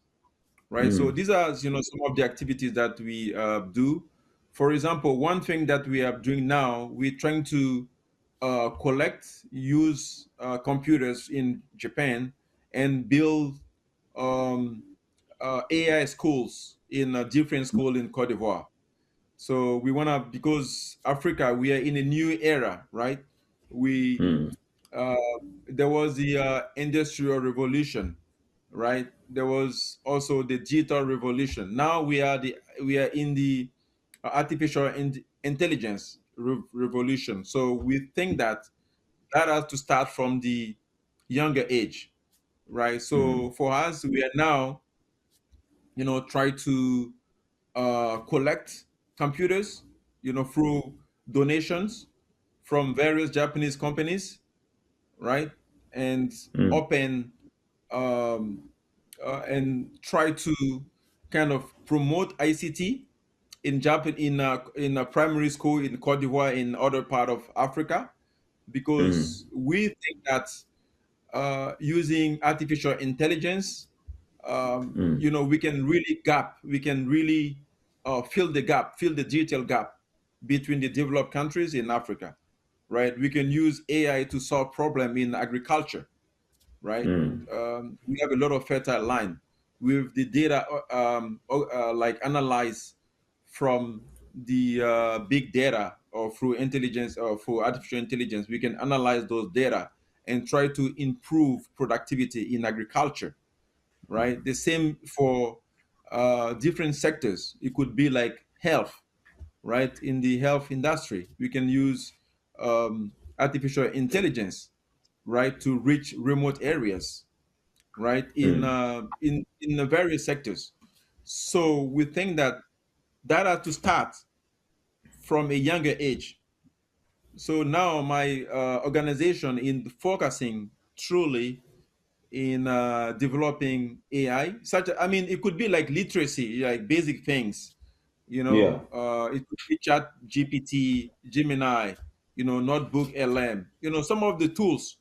right? So mm, these are, some of the activities that we do. For example, one thing that we are doing now, we're trying to collect, use computers in Japan, and build um, AI schools in a different school in Cote d'Ivoire. So we want to, because Africa, we are in a new era, right? We mm, uh, There was the industrial revolution, right? There was also the digital revolution. Now we are in the artificial intelligence revolution. So we think that has to start from the younger age, right? mm, So for us, we are now, try to collect computers, through donations from various Japanese companies, right? And mm, open, um, and try to kind of promote ICT in Japan, in a primary school in Cote d'Ivoire, in other part of Africa, mm, because we think that using artificial intelligence, mm, we can really fill the digital gap between the developed countries in Africa, right? We can use AI to solve problem in agriculture, right? mm, We have a lot of fertile land with the data, like analyzed from the big data, or through intelligence, or through artificial intelligence. We can analyze those data and try to improve productivity in agriculture, right? The same for different sectors. It could be like health, right? In the health industry, we can use artificial intelligence, right, to reach remote areas, right? mm, In the various sectors. So we think that has to start from a younger age. So now my organization in focusing truly in developing AI, I mean, it could be like literacy, like basic things, yeah. it could be Chat GPT, Gemini, Notebook LM, some of the tools,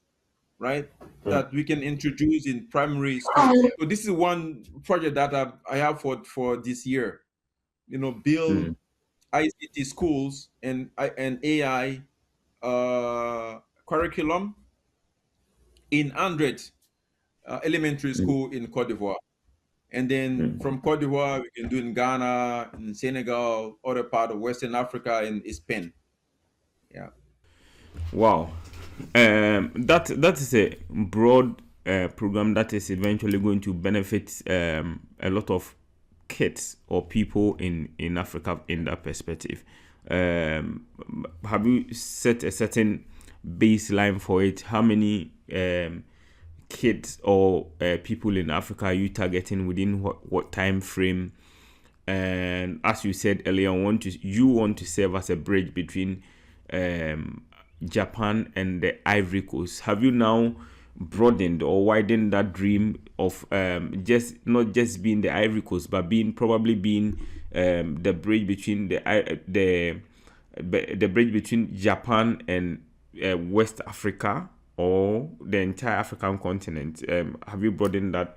right? That we can introduce in primary schools. So this is one project that I have for this year. Build ICT schools and AI curriculum in 100 elementary school in Cote d'Ivoire. And then from Cote d'Ivoire, we can do in Ghana, in Senegal, other part of Western Africa, and Spain. Yeah. Wow. That is a broad program that is eventually going to benefit a lot of kids or people in Africa in that perspective. Have you set a certain baseline for it? How many kids or people in Africa are you targeting within what time frame? And as you said earlier, you want to serve as a bridge between Japan and the Ivory Coast. Have you now broadened or widened that dream of just not just being the Ivory Coast, but probably being the bridge between the bridge between Japan and West Africa or the entire African continent? Have you broadened that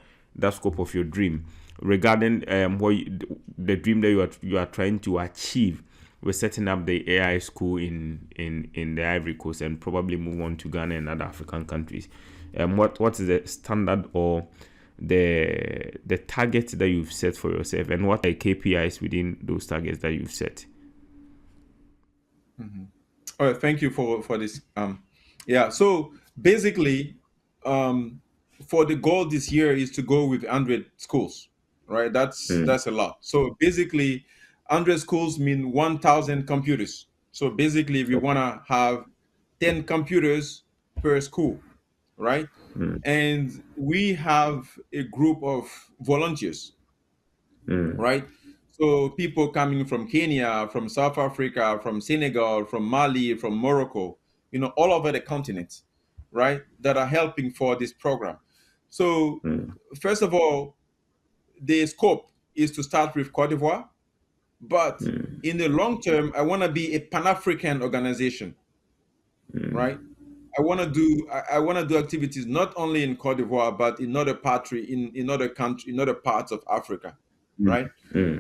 scope of your dream regarding the dream that you are trying to achieve with setting up the AI school in the Ivory Coast and probably move on to Ghana and other African countries? What is the standard or the targets that you've set for yourself, and what are KPIs within those targets that you've set? All right, thank you for this. So basically, for the goal this year is to go with 100 schools, right? That's a lot. So basically, 100 schools mean 1,000 computers. So basically, we want to have 10 computers per school, right? And we have a group of volunteers, right? So people coming from Kenya, from South Africa, from Senegal, from Mali, from Morocco, all over the continent, right, that are helping for this program. So first of all, the scope is to start with Cote d'Ivoire, but in the long term, I want to be a Pan-African organization, right? I want to do activities not only in Cote d'Ivoire but in other in other countries, in other parts of Africa, right?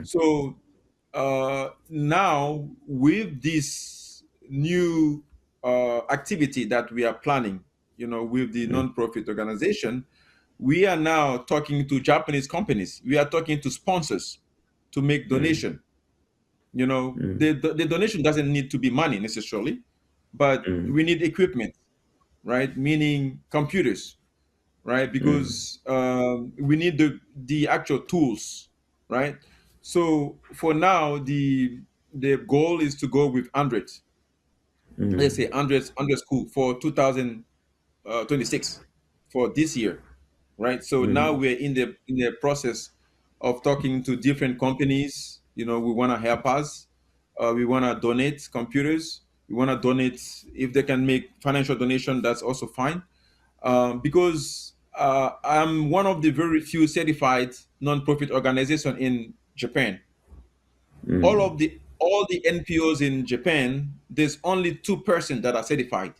So now with this new activity that we are planning, with the non-profit organization, we are now talking to Japanese companies. We are talking to sponsors to make donation. The donation doesn't need to be money necessarily, but we need equipment, right? Meaning computers, right? Because we need the actual tools, right? So for now, the goal is to go with 100. Let's say 100 school for 2026 for this year, right? So now we're in the process of talking to different companies. We want to help us. We want to donate computers. We want to donate, if they can make financial donation, that's also fine. Because I'm one of the very few certified non-profit organizations in Japan. All the NPOs in Japan, there's only 2% that are certified.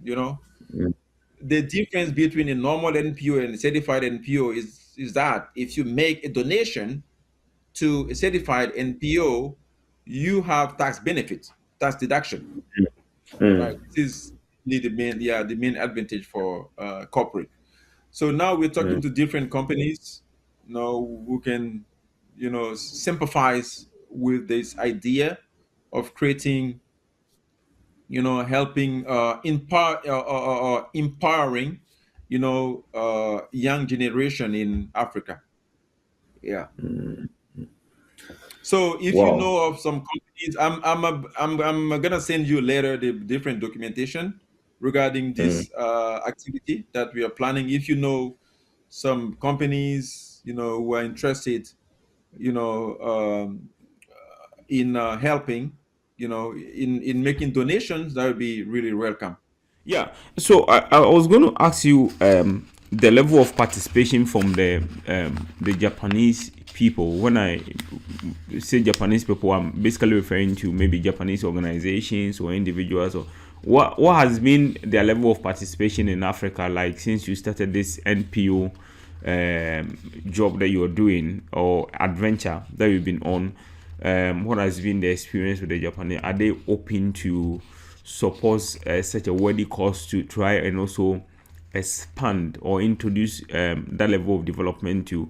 The difference between a normal NPO and a certified NPO is that if you make a donation to a certified NPO, you have tax benefits, tax deduction. Right? This is the main advantage for corporate. So now we're talking to different companies, who can, sympathize with this idea of creating, helping empowering, young generation in Africa. Yeah. So if you know of some companies, I'm gonna send you later the different documentation regarding this activity that we are planning. If you know some companies, who are interested, in helping, in making donations, that would be really welcome. Yeah. So I was going to ask you the level of participation from the Japanese people. When I say Japanese people, I'm basically referring to maybe Japanese organizations or individuals What has been their level of participation in Africa, like since you started this NPO job that you're doing or adventure that you've been on? What has been the experience with the Japanese? Are they open to support such a worthy cause to try and also expand or introduce that level of development to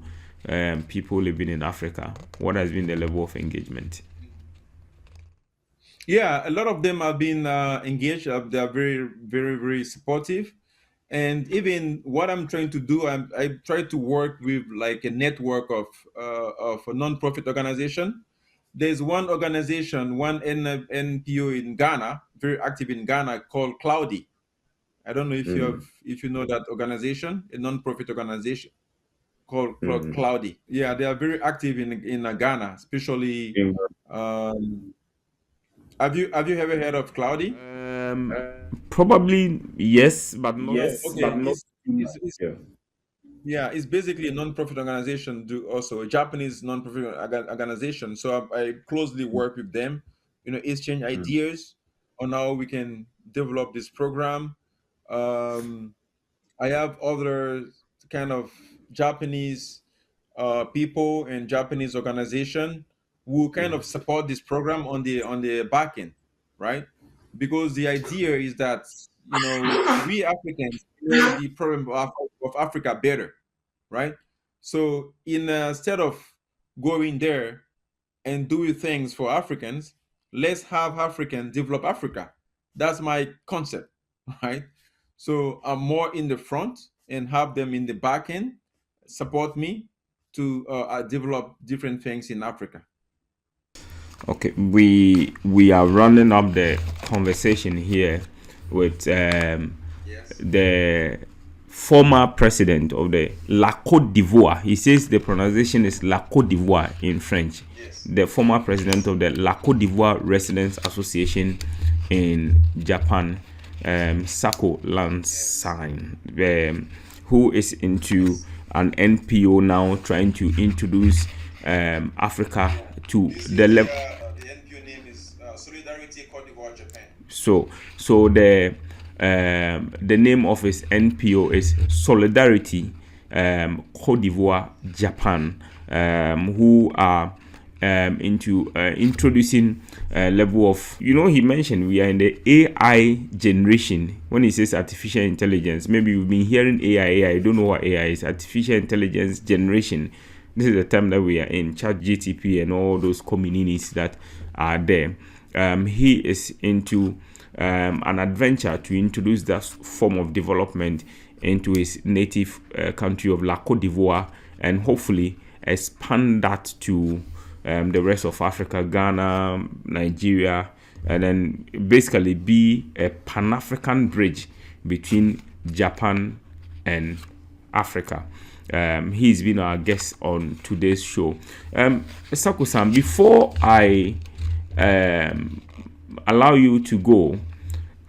people living in Africa? What has been the level of engagement? Yeah, a lot of them have been engaged. They are very, very, very supportive. And even what I'm trying to do, I try to work with like a network of a non-profit organization. There's one organization, one NPO in Ghana, very active in Ghana, called Cloudy. I don't know if you know that organization, a non-profit organization called Cloudy. Yeah, they are very active in Ghana, especially. Um, have you ever heard of Cloudy? Probably yes, but not. Okay, it's yeah, it's basically a non-profit organization, do also a Japanese non-profit organization. So I closely work with them, exchange ideas on how we can develop this program. Um, I have other kind of Japanese people and Japanese organization who kind of support this program on the back end, right? Because the idea is that we Africans know the problem of Africa better, right? So instead of going there and doing things for Africans, let's have Africans develop Africa. That's my concept, right? So I'm more in the front and have them in the back end support me to develop different things in Africa. Okay, we are running up the conversation here with the former president of the La Côte d'Ivoire. He says the pronunciation is La Côte d'Ivoire in French. The former president of the La Côte d'Ivoire Residents Association in Japan, Sakho Lansing, who is into an NPO now trying to introduce Africa to the level. The NPO name is Solidarity Côte d'Ivoire, Japan. So the name of his NPO is Solidarity Côte d'Ivoire Japan, who are into introducing a level of, he mentioned we are in the AI generation. When he says artificial intelligence, maybe you've been hearing AI. I don't know what AI is. Artificial intelligence generation. This is the time that we are in. Chat GTP and all those communities that are there. He is into an adventure to introduce that form of development into his native country of La Côte d'Ivoire, and hopefully expand that to the rest of Africa, Ghana, Nigeria, and then basically be a Pan-African bridge between Japan and Africa. He's been our guest on today's show. Sakho-san, before I allow you to go,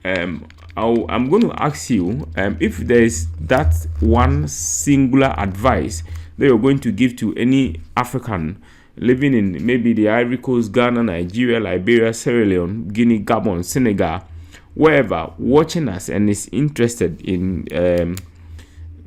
I'm going to ask you if there's that one singular advice that you're going to give to any African living in maybe the Ivory Coast, Ghana, Nigeria, Liberia, Sierra Leone, Guinea, Gabon, Senegal, wherever, watching us and is interested in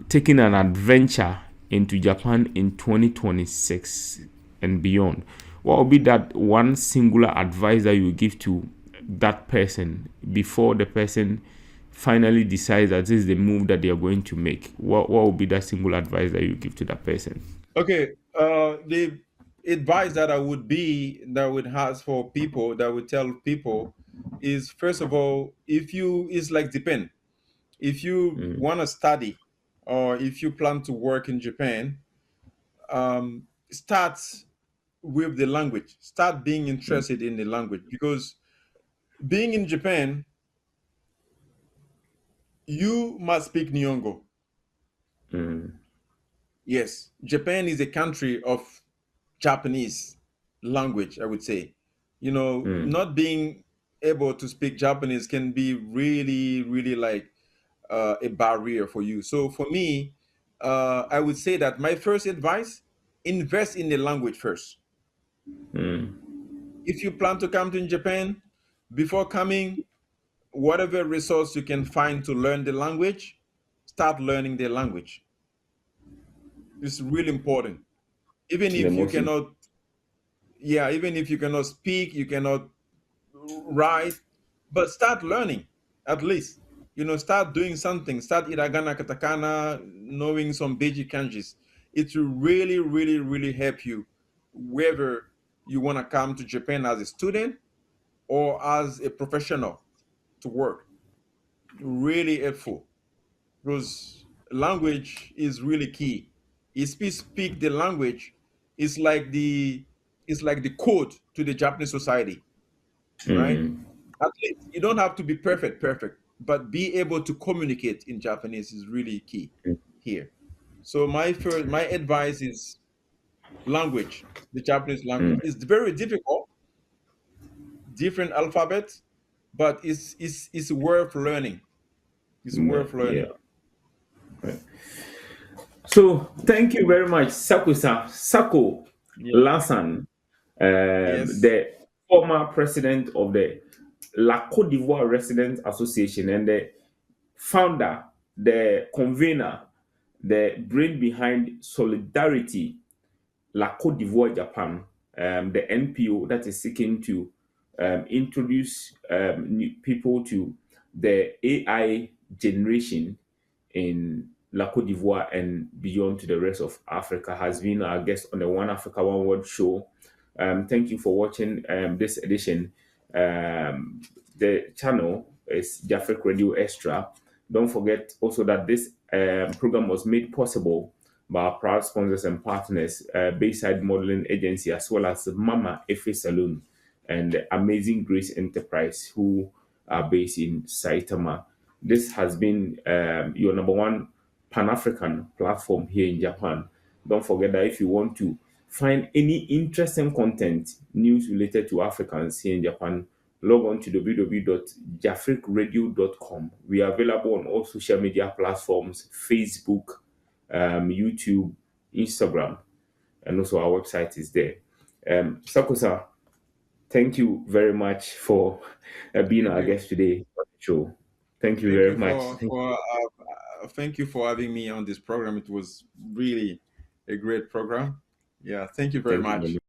taking an adventure into Japan in 2026 and beyond. What would be that one singular advice that you give to that person before the person finally decides that this is the move that they are going to make? What would be that singular advice that you give to that person? Okay, the advice that I would have for people, that would tell people, is first of all, it's like depend. If you want to study or if you plan to work in Japan, start with the language. Start being interested in the language, because being in Japan, you must speak Nihongo. Yes, Japan is a country of Japanese language, I would say. Not being able to speak Japanese can be really, really like a barrier for you. So for me, I would say that my first advice: invest in the language first. If you plan to come to Japan, before coming, whatever resource you can find to learn the language, start learning the language. It's really important. Even The if you most cannot, yeah, even if you cannot speak, you cannot write, but start learning at least. Start doing something. Start iragana, katakana, knowing some basic kanjis. It will really, really, really help you whether you want to come to Japan as a student or as a professional to work. Really helpful because language is really key. If we speak the language, it's like the it's like the code to the Japanese society, right? At least you don't have to be perfect, but be able to communicate in Japanese is really key here. So my advice is language, the Japanese language. It's very difficult, different alphabet, but it's worth learning. It's worth yeah. learning. So thank you very much, Sakho Yeah. Lansan, Yes. the former president of the La Côte d'Ivoire Residents Association and the founder, the convener, the brain behind Solidarity La Côte d'Ivoire Japan, the NPO that is seeking to introduce new people to the AI generation in La Côte d'Ivoire and beyond to the rest of Africa, has been our guest on the One Africa One World show. Thank you for watching this edition. The channel is JafriQ Radio Extra. Don't forget also that this program was made possible by our proud sponsors and partners, Bayside Modeling Agency, as well as Mama Efe Saloon and the Amazing Grace Enterprise, who are based in Saitama. This has been your number one Pan-African platform here in Japan. Don't forget that if you want to find any interesting content, news related to Africans here in Japan, log on to www.jafrikradio.com. We are available on all social media platforms, Facebook, YouTube, Instagram, and also our website is there. Sakusa, thank you very much for being Thank our you. guest today on the show. Thank you Thank very you much. thank you for having me on this program. It was really a great program. Yeah, thank you very Thank you very much. much.